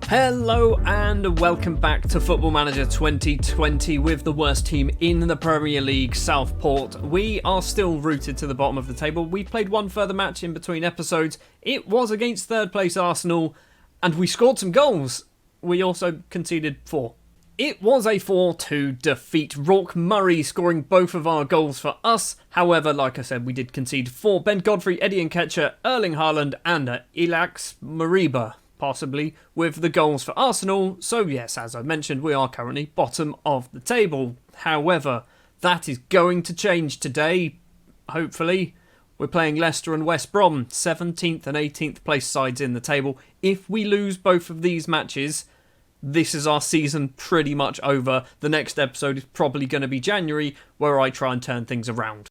Hello and welcome back to Football Manager 2020 with the worst team in the Premier League, Southport. We are still rooted to the bottom of the table. We played one further match in between episodes. It was against third place Arsenal and we scored some goals. We also conceded 4. It was a 4-2 defeat. Rourke Murray scoring both of our goals for us. However, like I said, we did concede 4. Ben Godfrey, Eddie Nketiah, Erling Haaland and Ilax Mariba, possibly, with the goals for Arsenal. So yes, as I mentioned, we are currently bottom of the table. However, that is going to change today, hopefully. We're playing Leicester and West Brom, 17th and 18th place sides in the table. If we lose both of these matches, this is our season pretty much over. The next episode is probably going to be January, where I try and turn things around.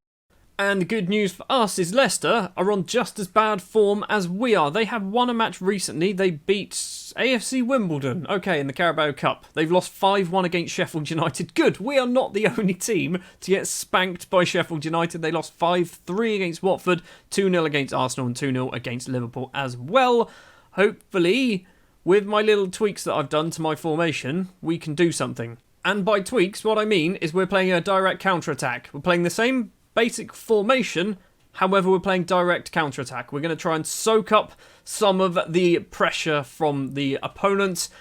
And the good news for us is Leicester are on just as bad form as we are. They have won a match recently. They beat AFC Wimbledon, in the Carabao Cup. They've lost 5-1 against Sheffield United. Good, we are not the only team to get spanked by Sheffield United. They lost 5-3 against Watford, 2-0 against Arsenal and 2-0 against Liverpool as well. Hopefully, with my little tweaks that I've done to my formation, we can do something. And by tweaks, what I mean is we're playing a direct counter-attack. We're playing the same basic formation, however we're playing direct counter-attack. We're going to try and soak up some of the pressure from the opponents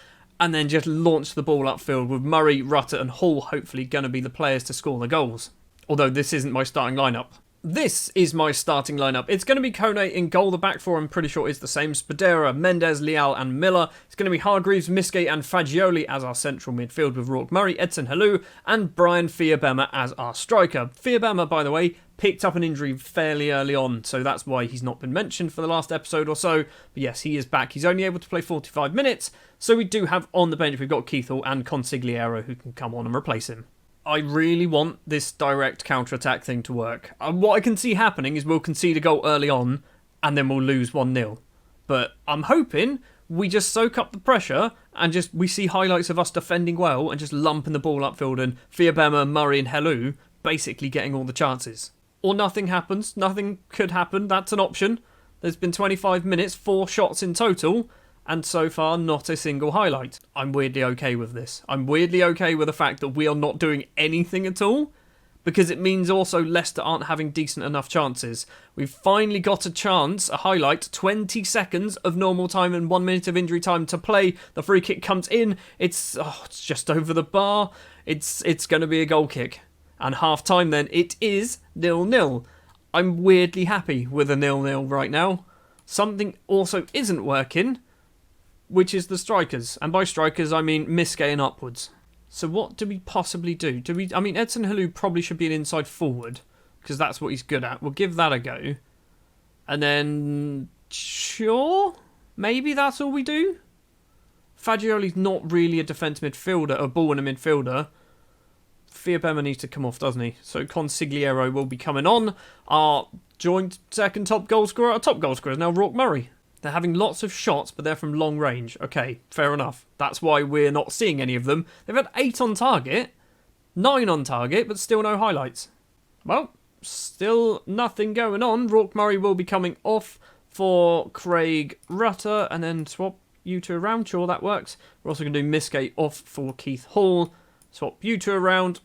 and then just launch the ball upfield with Murray, Rutter and Hall hopefully going to be the players to score the goals. Although this isn't my starting lineup. This is my starting lineup. It's going to be Kone in goal. The back four I'm pretty sure is the same. Spadera, Mendes, Leal and Miller. It's going to be Hargreaves, Miske and Fagioli as our central midfield with Rourke Murray, Edson Halou and Brian Fiabema as our striker. Fiabema, by the way, picked up an injury fairly early on, so that's why he's not been mentioned for the last episode or so. But yes, he is back. He's only able to play 45 minutes, so we do have on the bench, we've got Keith Hall and Consigliere who can come on and replace him. I really want this direct counter-attack thing to work. What I can see happening is we'll concede a goal early on and then we'll lose 1-0. But I'm hoping we just soak up the pressure and just we see highlights of us defending well and just lumping the ball upfield and Fiabema, Murray and Helou basically getting all the chances. Or nothing happens. Nothing could happen. That's an option. There's been 25 minutes, 4 shots in total, and so far, not a single highlight. I'm weirdly okay with this. I'm weirdly okay with the fact that we are not doing anything at all, because it means also Leicester aren't having decent enough chances. We've finally got a chance, a highlight, 20 seconds of normal time and 1 minute of injury time to play. The free kick comes in. It's just over the bar. It's going to be a goal kick. And half time then, it is 0-0. I'm weirdly happy with a 0-0 right now. Something also isn't working, which is the strikers. And by strikers, I mean Miske and upwards. So what do we possibly do? Edson Halou probably should be an inside forward, because that's what he's good at. We'll give that a go. And then, sure, maybe that's all we do? Fagioli's not really a defence midfielder, a ball in a midfielder. Fiabema needs to come off, doesn't he? So Consigliere will be coming on. Our joint second top goal scorer. Our top goal scorer is now Rourke Murray. They're having lots of shots, but they're from long range. Okay, fair enough. That's why we're not seeing any of them. They've had 8 on target, 9 on target, but still no highlights. Well, still nothing going on. Rourke Murray will be coming off for Craig Rutter, and then swap you two around. Sure, that works. We're also going to do Miske off for Keith Hall. Swap you two around,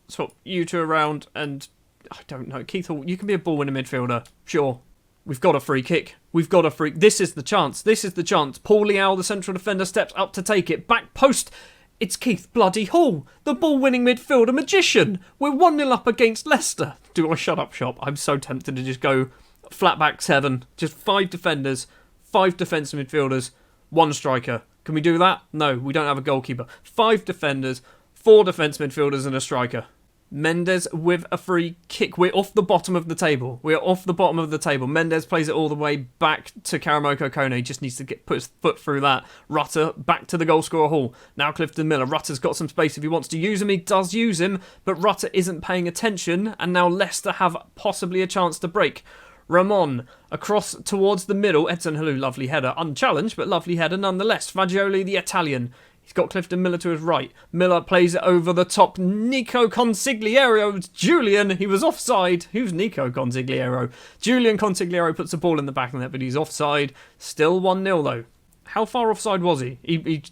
and I don't know. Keith Hall, you can be a ball winner midfielder. Sure. We've got a free kick. This is the chance. Paul Leal, the central defender, steps up to take it. Back post. It's Keith bloody Hall, the ball-winning midfielder magician. We're 1-0 up against Leicester. Do I shut up shop? I'm so tempted to just go flat back 7. Just 5 defenders, 5 defensive midfielders, 1 striker. Can we do that? No, we don't have a goalkeeper. 5 defenders, 4 defence midfielders and a striker. Mendes with a free kick. We're off the bottom of the table. Mendes plays it all the way back to Karamoko Kone. Just needs to put his foot through that. Rutter back to the goal scorer Hall. Now Clifton Miller. Rutter's got some space if he wants to use him. He does use him, but Rutter isn't paying attention, and now Leicester have possibly a chance to break. Ramon across towards the middle. Edson Halou, lovely header. Unchallenged, but lovely header nonetheless. Fagioli, the Italian. He's got Clifton Miller to his right. Miller plays it over the top. Nico Consigliere. Julian, he was offside. Who's Nico Consigliere? Julian Consigliere puts the ball in the back of the net, but he's offside. Still 1-0 though. How far offside was he?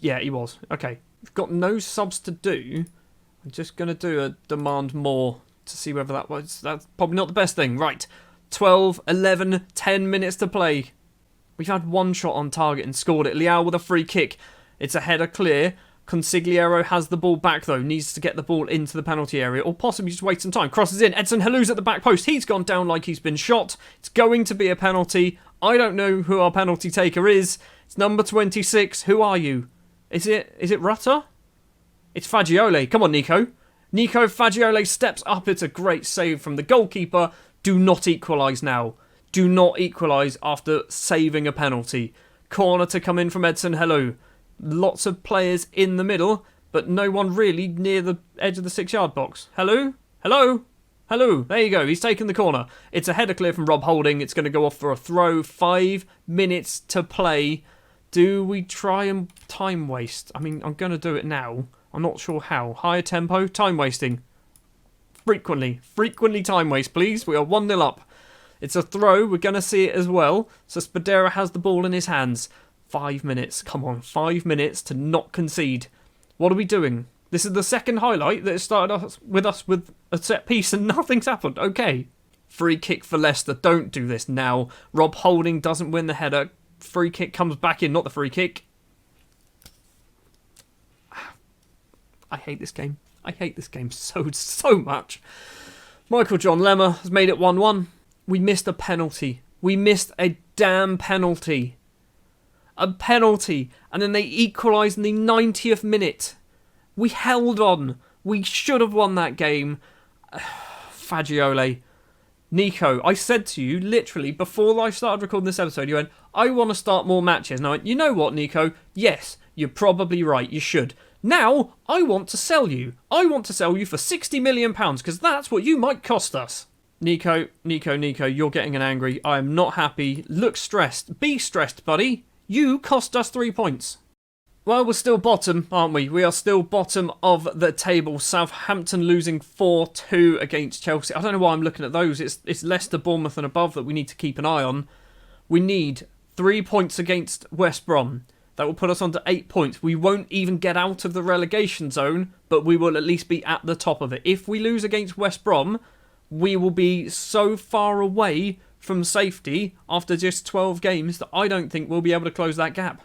Yeah, he was. Okay. We've got no subs to do. I'm just going to do a demand more to see whether that was... That's probably not the best thing. Right. 12, 11, 10 minutes to play. We've had one shot on target and scored it. Leao with a free kick. It's a header clear. Consigliere has the ball back though. Needs to get the ball into the penalty area or possibly just wait some time. Crosses in. Edson Halou's at the back post. He's gone down like he's been shot. It's going to be a penalty. I don't know who our penalty taker is. It's number 26. Who are you? Is it Rutter? It's Fagioli. Come on, Nico. Nico Fagioli steps up. It's a great save from the goalkeeper. Do not equalise now. Do not equalise after saving a penalty. Corner to come in from Edson Halou. Lots of players in the middle, but no one really near the edge of the 6-yard box. Hello? Hello? Hello? There you go. He's taken the corner. It's a header clear from Rob Holding. It's going to go off for a throw. 5 minutes to play. Do we try and time waste? I mean, I'm going to do it now. I'm not sure how. Higher tempo. Time wasting. Frequently time waste, please. We are 1-0 up. It's a throw. We're going to see it as well. So Spadera has the ball in his hands. 5 minutes. Come on, 5 minutes to not concede. What are we doing? This is the second highlight that started us with a set piece and nothing's happened. Okay. Free kick for Leicester. Don't do this now. Rob Holding doesn't win the header. Free kick comes back in. Not the free kick. I hate this game. I hate this game so much. Michael John Lemmer has made it 1-1. We missed a penalty. We missed a damn penalty. A penalty. And then they equalised in the 90th minute. We held on. We should have won that game. Fagioli. Nico, I said to you, literally, before I started recording this episode, you went, I want to start more matches. And I went, you know what, Nico? Yes, you're probably right. You should. Now, I want to sell you. I want to sell you for £60 million, because that's what you might cost us. Nico, you're getting an angry. I am not happy. Look stressed. Be stressed, buddy. You cost us 3 points. Well, we're still bottom, aren't we? We are still bottom of the table. Southampton losing 4-2 against Chelsea. I don't know why I'm looking at those. It's Leicester, Bournemouth and above that we need to keep an eye on. We need 3 points against West Brom. That will put us on to 8 points. We won't even get out of the relegation zone, but we will at least be at the top of it. If we lose against West Brom, we will be so far away from safety after just 12 games that I don't think we'll be able to close that gap.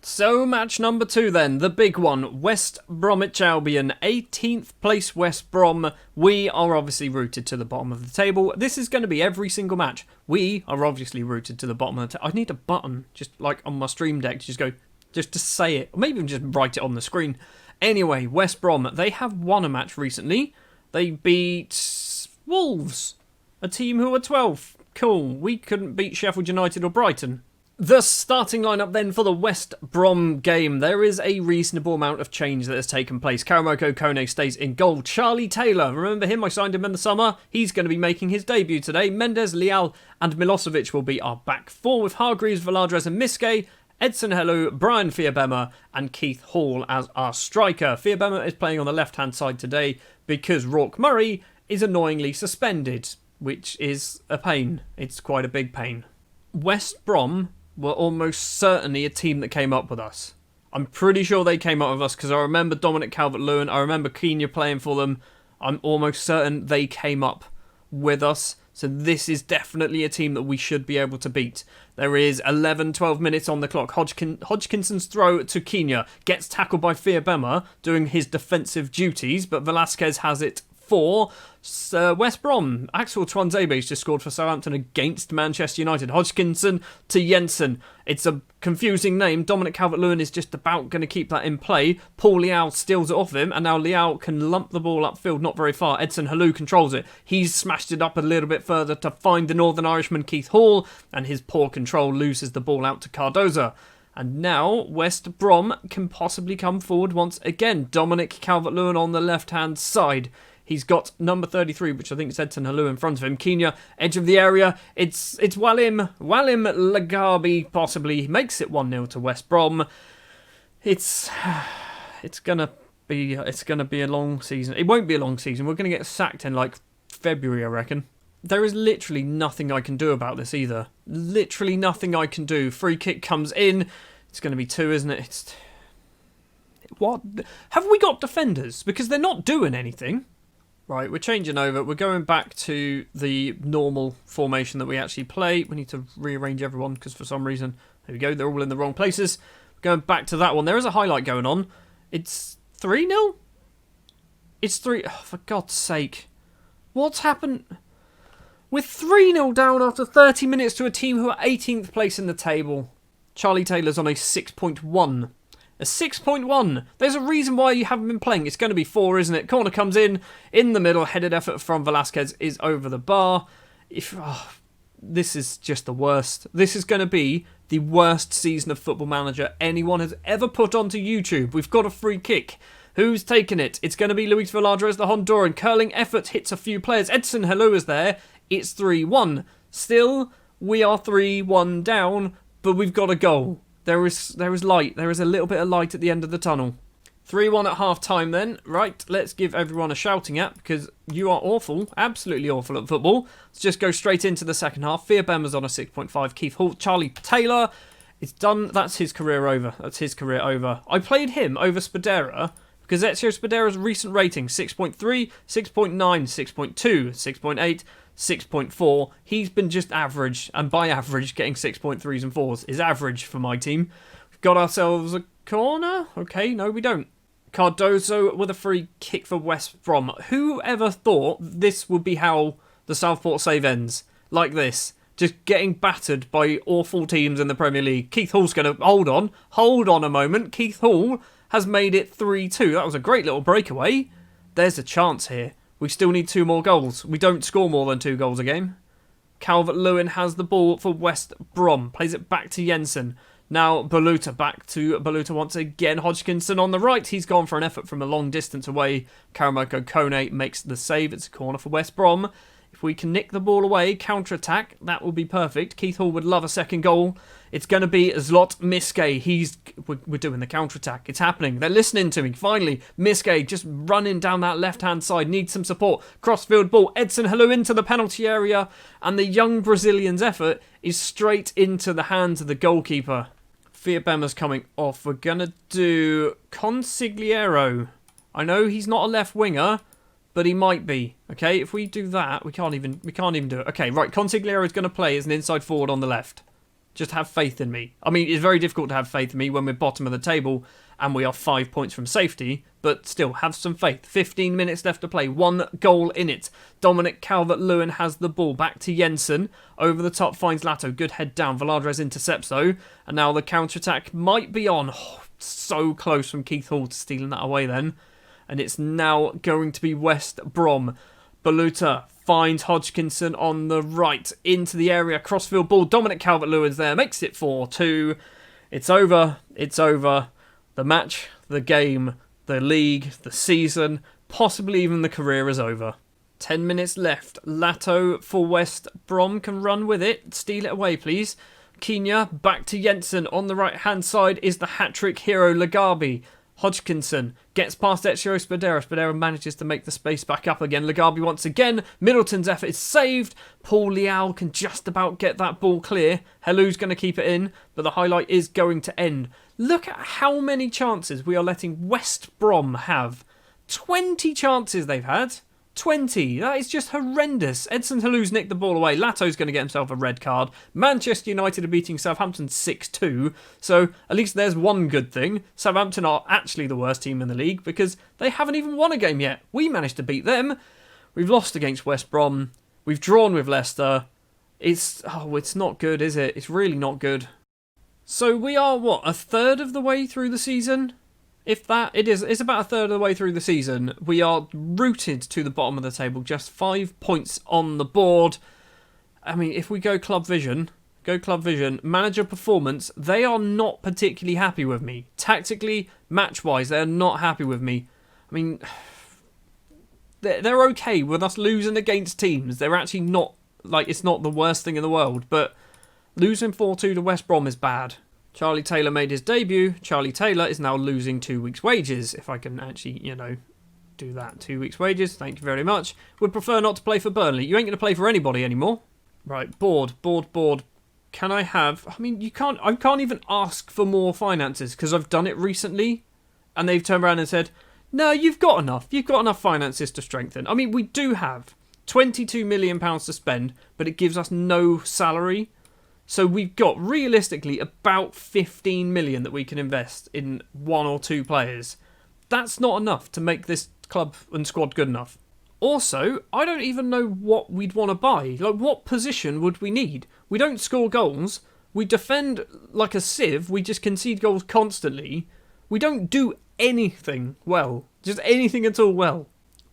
So match number 2 then, the big one, West Bromwich Albion, 18th place West Brom. We are obviously rooted to the bottom of the table. This is going to be every single match. We are obviously rooted to the bottom of the table. I need a button, just like on my stream deck, just to say it, or maybe even just write it on the screen. Anyway, West Brom, they have won a match recently. They beat Wolves, a team who are 12th. Cool, we couldn't beat Sheffield United or Brighton. The starting lineup then for the West Brom game. There is a reasonable amount of change that has taken place. Karamoko Kone stays in goal. Charlie Taylor, remember him? I signed him in the summer. He's going to be making his debut today. Mendes, Leal and Milosevic will be our back four with Hargreaves, Valadres and Miske. Edson Hello, Brian Fearbema and Keith Hall as our striker. Fearbema is playing on the left-hand side today because Rourke Murray is annoyingly suspended, which is a pain. It's quite a big pain. West Brom were almost certainly a team that came up with us. I'm pretty sure they came up with us because I remember Dominic Calvert-Lewin, I remember Kenya playing for them. I'm almost certain they came up with us. So this is definitely a team that we should be able to beat. There is 12 minutes on the clock. Hodgkinson's throw to Kenya gets tackled by Fearbema doing his defensive duties, but Velasquez has it for West Brom. Axel Tuanzebe's just scored for Southampton against Manchester United. Hodgkinson to Jensen. It's a confusing name. Dominic Calvert-Lewin is just about going to keep that in play. Paul Leal steals it off him, and now Leal can lump the ball upfield, not very far. Edson Halou controls it. He's smashed it up a little bit further to find the Northern Irishman Keith Hall, and his poor control loses the ball out to Cardoza. And now West Brom can possibly come forward once again. Dominic Calvert-Lewin on the left-hand side. He's got number 33, which I think is Edson Halou in front of him. Kenya, edge of the area. It's Walim Lagabi possibly. He makes it 1-0 to West Brom. It's gonna be a long season. It won't be a long season. We're gonna get sacked in like February, I reckon. There is literally nothing I can do about this either. Literally nothing I can do. Free kick comes in. It's going to be 2, isn't it? What? Have we got defenders? Because they're not doing anything. Right, we're changing over. We're going back to the normal formation that we actually play. We need to rearrange everyone because for some reason, there we go, they're all in the wrong places. Going back to that one. There is a highlight going on. It's 3-0? It's 3... Oh, for God's sake. What's happened? We're 3-0 down after 30 minutes to a team who are 18th place in the table. Charlie Taylor's on a 6.1. A 6.1. There's a reason why you haven't been playing. It's going to be 4, isn't it? Corner comes in the middle. Headed effort from Velasquez is over the bar. This is just the worst. This is going to be the worst season of Football Manager anyone has ever put onto YouTube. We've got a free kick. Who's taken it? It's going to be Luis Velarde, the Honduran. Curling effort hits a few players. Edson Hello is there. It's 3-1. Still, we are 3-1 down, but we've got a goal. There is light. There is a little bit of light at the end of the tunnel. 3-1 at half-time then. Right, let's give everyone a shouting at because you are awful, absolutely awful at football. Let's just go straight into the second half. Fia Bemmer's on a 6.5. Keith Hall, Charlie Taylor. It's done. That's his career over. That's his career over. I played him over Spadera because Ezio Spadera's recent rating, 6.3, 6.9, 6.2, 6.8, 6.4. He's been just average, and by average, getting 6.3s and 4s is average for my team. We've got ourselves a corner. Okay, no, we don't. Cardozo with a free kick for West Brom. Whoever thought this would be how the Southport save ends? Like this. Just getting battered by awful teams in the Premier League. Keith Hall's going to... Hold on a moment. Keith Hall has made it 3-2. That was a great little breakaway. There's a chance here. We still need 2 more goals. We don't score more than 2 goals a game. Calvert-Lewin has the ball for West Brom. Plays it back to Jensen. Now Baluta back to Baluta once again. Hodgkinson on the right. He's gone for an effort from a long distance away. Karamoko Kone makes the save. It's a corner for West Brom. If we can nick the ball away, counter-attack, that will be perfect. Keith Hall would love a second goal. It's going to be Zlot Miske. We're doing the counter-attack. It's happening. They're listening to me. Finally, Miske just running down that left-hand side. Needs some support. Crossfield ball. Edson Hello into the penalty area. And the young Brazilian's effort is straight into the hands of the goalkeeper. Fia Bemmer's coming off. We're going to do Consigliero. I know he's not a left winger, but he might be. Okay, if we do that, we can't even do it. Okay, right, Consigliero is going to play as an inside forward on the left. Just have faith in me. I mean, it's very difficult to have faith in me when we're bottom of the table and we are 5 points from safety, but still, have some faith. 15 minutes left to play, 1 goal in it. Dominic Calvert-Lewin has the ball, back to Jensen. Over the top finds Lato, good head down. Velardres intercepts though, and now the counter-attack might be on. Oh, so close from Keith Hall to stealing that away then. And it's now going to be West Brom. Baluta finds Hodgkinson on the right into the area. Crossfield ball. Dominic Calvert-Lewin's there. Makes it 4-2. It's over. It's over. The match, the game, the league, the season, possibly even the career is over. 10 minutes left. Lato for West Brom can run with it. Steal it away, please. Kenya back to Jensen. On the right-hand side is the hat-trick hero Lagabi. Hodgkinson gets past Ezio Spadera. Spadera manages to make the space back up again. Lagabi once again. Middleton's effort is saved. Paul Leal can just about get that ball clear. Helou's going to keep it in, but the highlight is going to end. Look at how many chances we are letting West Brom have. 20 chances they've had. 20. That is just horrendous. Edson Helou's nicked the ball away. Lato's going to get himself a red card. Manchester United are beating Southampton 6-2. So at least there's one good thing. Southampton are actually the worst team in the league because they haven't even won a game yet. We managed to beat them. We've lost against West Brom. We've drawn with Leicester. It's not good, is it? It's really not good. So we are, a third of the way through the season? If that, it is. It's about a third of the way through the season. We are rooted to the bottom of the table, just 5 points on the board. I mean, if we go Club Vision, manager performance, they are not particularly happy with me. Tactically, match-wise, they're not happy with me. I mean, they're okay with us losing against teams. They're actually not, it's not the worst thing in the world, but losing 4-2 to West Brom is bad. Charlie Taylor made his debut. Charlie Taylor is now losing 2 weeks' wages. If I can actually, do that. 2 weeks' wages. Thank you very much. Would prefer not to play for Burnley. You ain't going to play for anybody anymore. Right, board. can I have... I mean, I can't even ask for more finances because I've done it recently and they've turned around and said, no, you've got enough. You've got enough finances to strengthen. I mean, we do have £22 million to spend, but it gives us no salary. So we've got, realistically, about 15 million that we can invest in 1 or 2 players. That's not enough to make this club and squad good enough. Also, I don't even know what we'd want to buy. Like, what position would we need? We don't score goals. We defend like a sieve. We just concede goals constantly. We don't do anything well. Just anything at all well.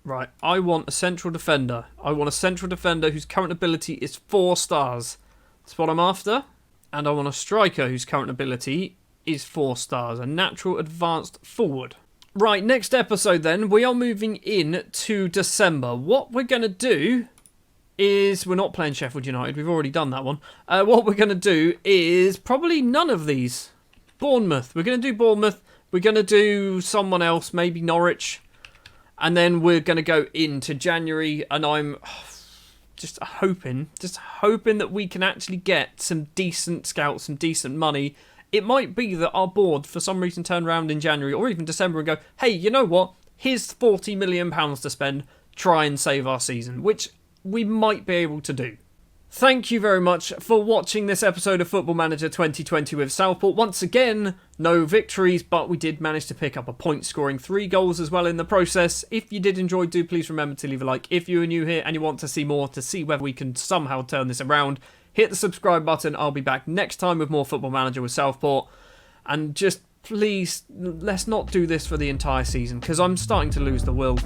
Right, I want a central defender. I want a central defender whose current ability is 4 stars. That's what I'm after. And I want a striker whose current ability is 4 stars. A natural advanced forward. Right, next episode then, we are moving in to December. What we're going to do is... We're not playing Sheffield United, we've already done that one. What we're going to do is probably none of these. Bournemouth. We're going to do Bournemouth. We're going to do someone else, maybe Norwich. And then we're going to go into January, and I'm just hoping that we can actually get some decent scouts, some decent money. It might be that our board, for some reason, turn around in January or even December and go, hey, you know what? Here's £40 million to spend. Try and save our season, which we might be able to do. Thank you very much for watching this episode of Football Manager 2020 with Southport. Once again, no victories, but we did manage to pick up a point, scoring 3 goals as well in the process. If you did enjoy, do please remember to leave a like. If you are new here and you want to see more, to see whether we can somehow turn this around, hit the subscribe button. I'll be back next time with more Football Manager with Southport. And just please, let's not do this for the entire season, because I'm starting to lose the will.